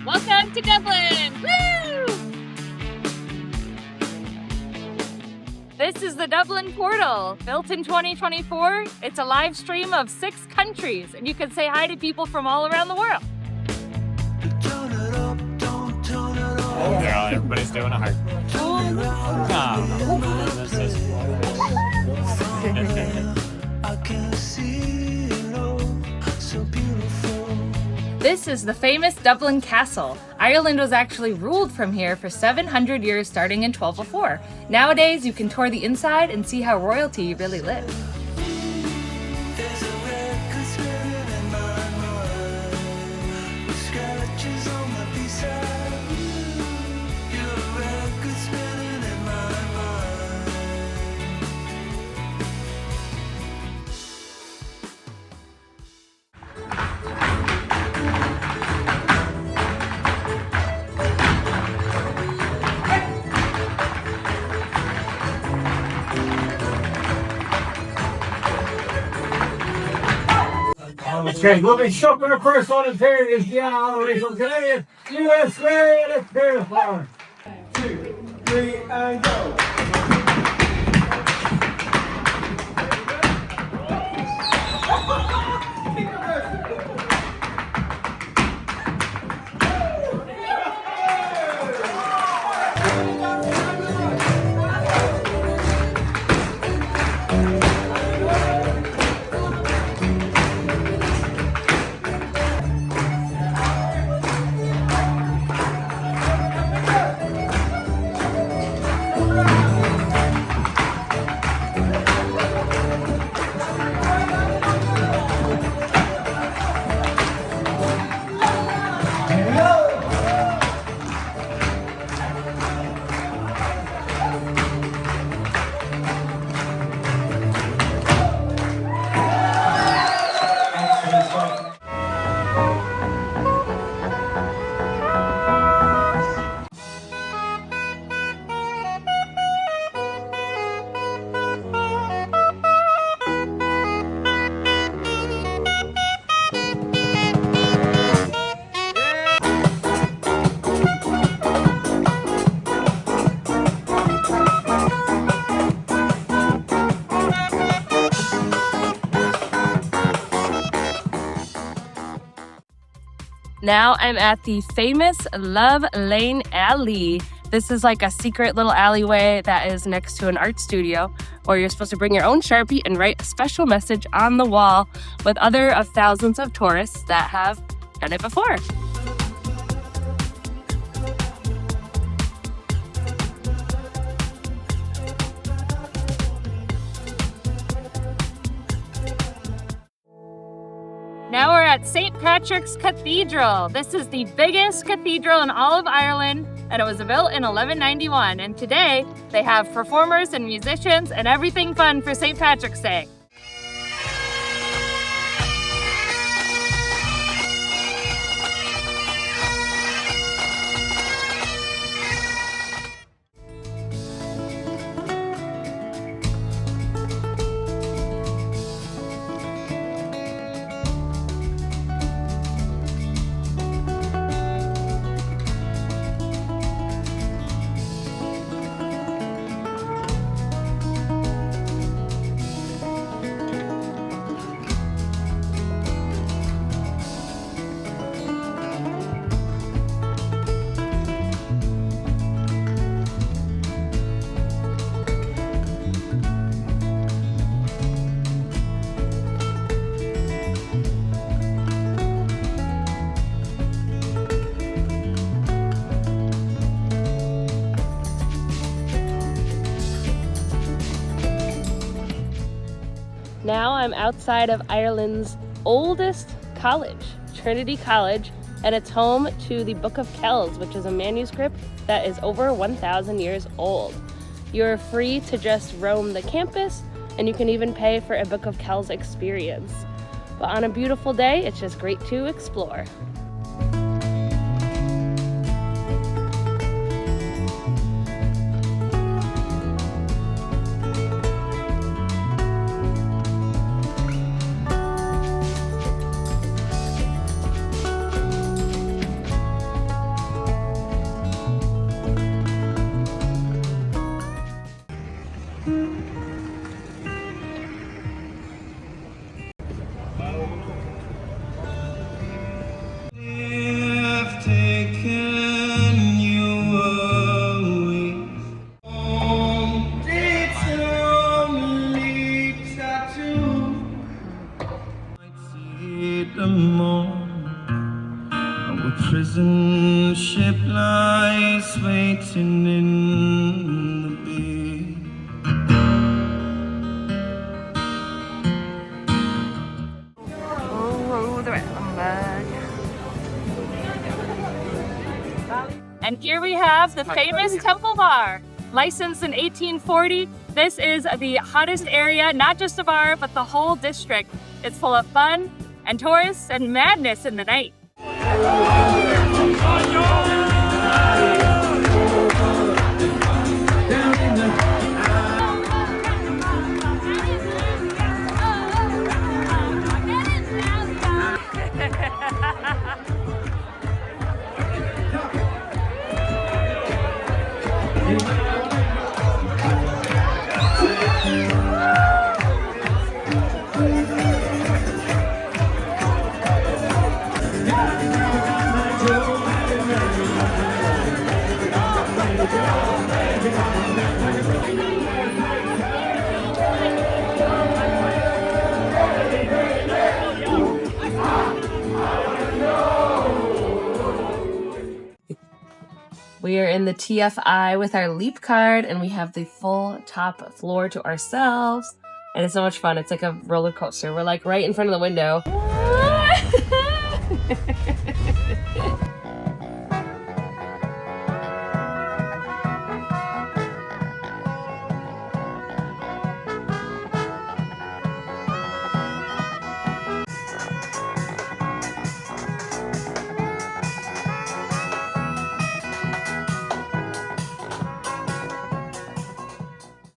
Welcome to Dublin! Woo! This is the Dublin Portal, built in 2024. It's a live stream of 6 countries, and you can say hi to people from all around the world. Girl, everybody's doing a heart. This is the famous Dublin Castle. Ireland was actually ruled from here for 700 years starting in 1204. Nowadays, you can tour the inside and see how royalty really lived. Okay, we'll be shuffling the first one in here is the Honorable Canadian USA. Let's hear the flower. 2, 3, and go. Now I'm at the famous Love Lane Alley. This is like a secret little alleyway that is next to an art studio where you're supposed to bring your own Sharpie and write a special message on the wall with other of thousands of tourists that have done it before. Now we're at St. Patrick's Cathedral. This is the biggest cathedral in all of Ireland, and it was built in 1191. And today, they have performers and musicians and everything fun for St. Patrick's Day. Now I'm outside of Ireland's oldest college, Trinity College, and it's home to the Book of Kells, which is a manuscript that is over 1,000 years old. You're free to just roam the campus, and you can even pay for a Book of Kells experience. But on a beautiful day, it's just great to explore. prison ship lies waiting in the bay. Oh, the Rattling. And here we have the famous Temple Bar. Licensed in 1840, this is the hottest area, not just of our, but the whole district. It's full of fun and tourists and madness in the night. We are in the TFI with our Leap card, and we have the full top floor to ourselves. And it's so much fun. It's like a roller coaster. We're like right in front of the window.